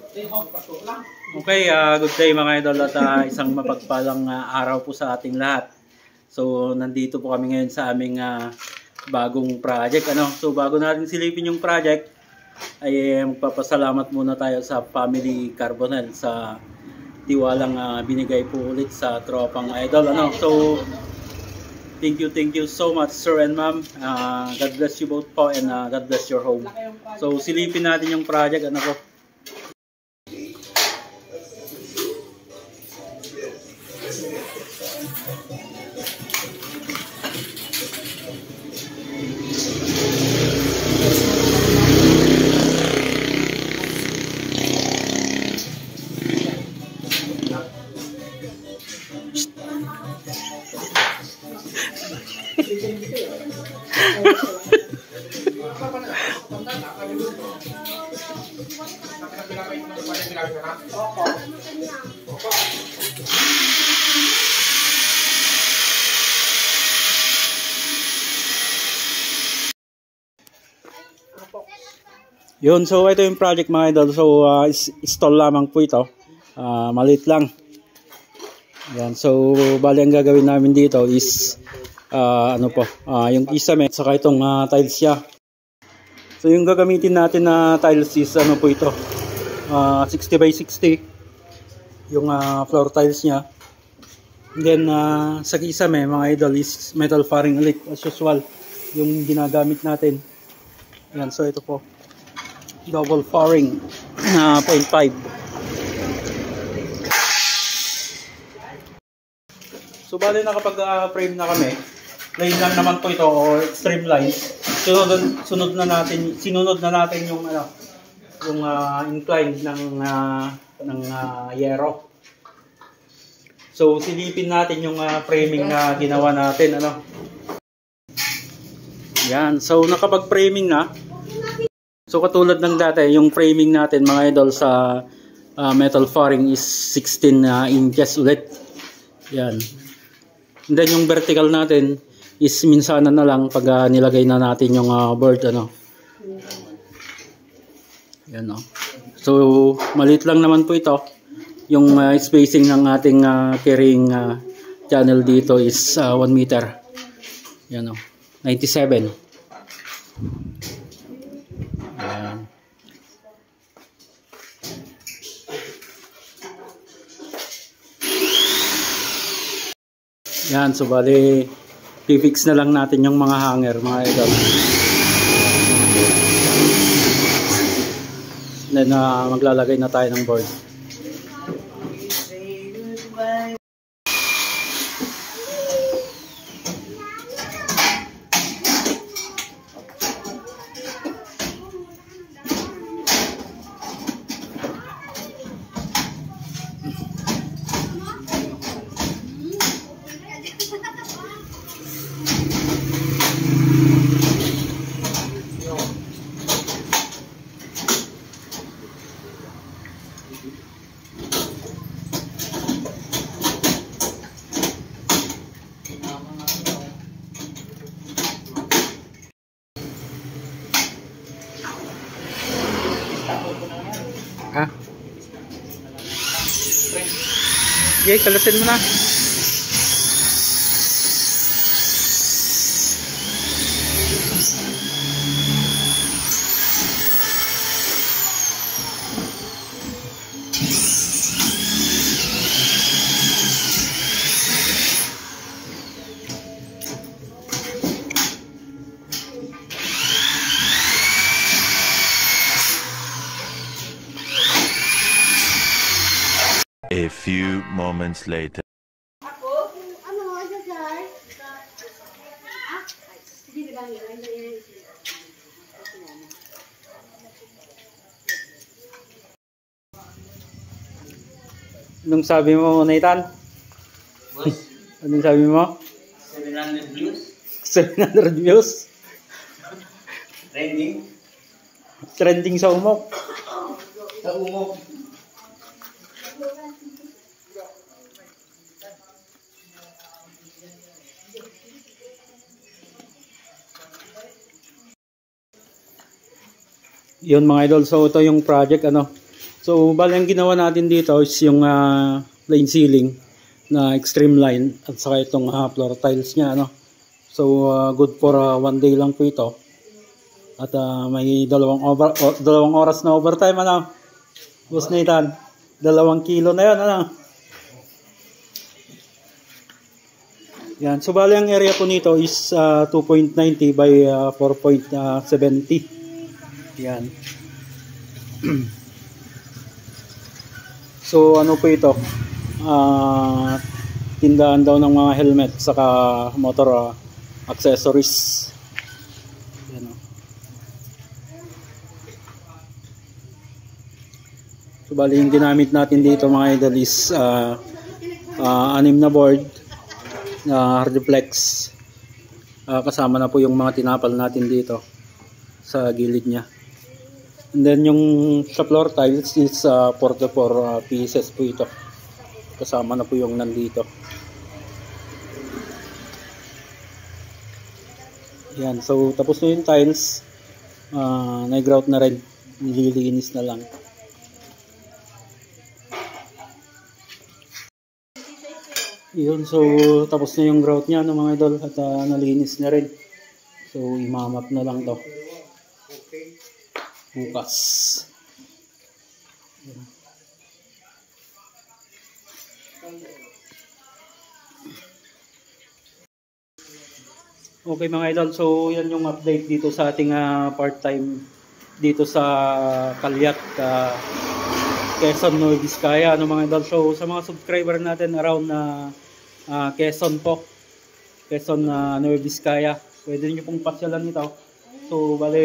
Okay, good day mga idol at isang mapagpalang araw po sa ating lahat. So, nandito po kami ngayon sa aming bagong project. So, bago natin silipin yung project, ay magpapasalamat muna tayo sa Family Carbonell sa tiwalang binigay po ulit sa tropang idol. So, thank you so much sir and ma'am. God bless you both po and God bless your home. So, silipin natin yung project. Po. Yun, so ito yung project mga idol. So install lamang po ito. Maliit lang. Yan, so bali ang gagawin namin dito is yung kisame saka itong tiles niya. So yung gagamitin natin na tiles is po ito. 60 by 60 yung floor tiles niya. And then sa kisame mga idol is metal faring ulit as usual yung ginagamit natin. Yan, so ito po. Double faring 0.5. So bali nakapag-frame na kami. Plain lang naman po ito o extreme lines. Sinunod na natin yung yung incline ng yero. So silipin natin yung framing na ginawa natin Yan, so nakapag-framing na. So katulad ng dati, yung framing natin mga idol sa metal faring is 16 inches ulit. Yan. And then yung vertical natin is minsanan na lang pag nilagay na natin yung board Yan So maliit lang naman po ito. Yung spacing ng ating carrying channel dito is 1 meter. Yan 97. Yan, so bali i-fix na lang natin yung mga hanger mga idol. Then maglalagay na tayo ng board. Okay, kalatin mo na. A few moments later. Anong sabi mo, Nathan? Boss, Anong sabi mo? 700 views. 700 views? Trending. Trending sa umok. Sa umok. Yun mga idol, so ito yung project So bali ang ginawa natin dito is yung plain ceiling na extreme line at saka itong floor tiles niya, ano. So good for 1 day lang po ito. At may dalawang oras na overtime, ano. Boss Nathan, 2 kilo na 'yon, ano. Yan, so bali ang area po nito is 2.90 by 4.70. Yan. So ano po ito? Tindahan daw ng mga helmet saka motor accessories. Yan, so bali yung ginamit natin dito mga idol is 6 na board na hardplex. Kasama na po yung mga tinapal natin dito sa gilid niya. And then yung sa floor tiles is 4 pieces po ito. Kasama na po yung nandito. Yan, so tapos na yung tiles. Na-grout na rin. Nililinis na lang. Yun, so tapos na yung grout niya, no, mga idol, at nalinis na rin. So imamap na lang to bukas. Okay mga idol, so yan yung update dito sa ating part-time dito sa Calyat, Quezon, Nueva Vizcaya, ano mga idol. So sa mga subscriber natin around Quezon po, Quezon, Nueva Vizcaya, pwede nyo pong pasyalan ito. So bale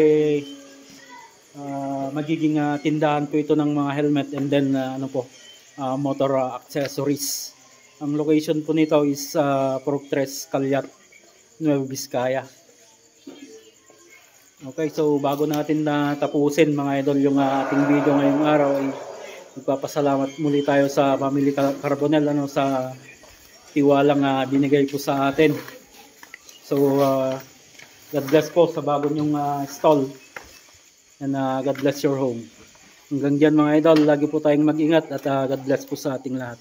magiging tindahan po ito ng mga helmet and then motor accessories. Ang location po nito is Proctres, Calyat, Nueva Vizcaya. Okay, so bago natin tapusin mga idol yung ating video ngayong araw, ay magpapasalamat muli tayo sa Family Carbonell, ano, sa tiwalang binigay po sa atin. So God bless po sa bago nyong stall. And God bless your home. Hanggang dyan mga idol, lagi po tayong mag-ingat at God bless po sa ating lahat.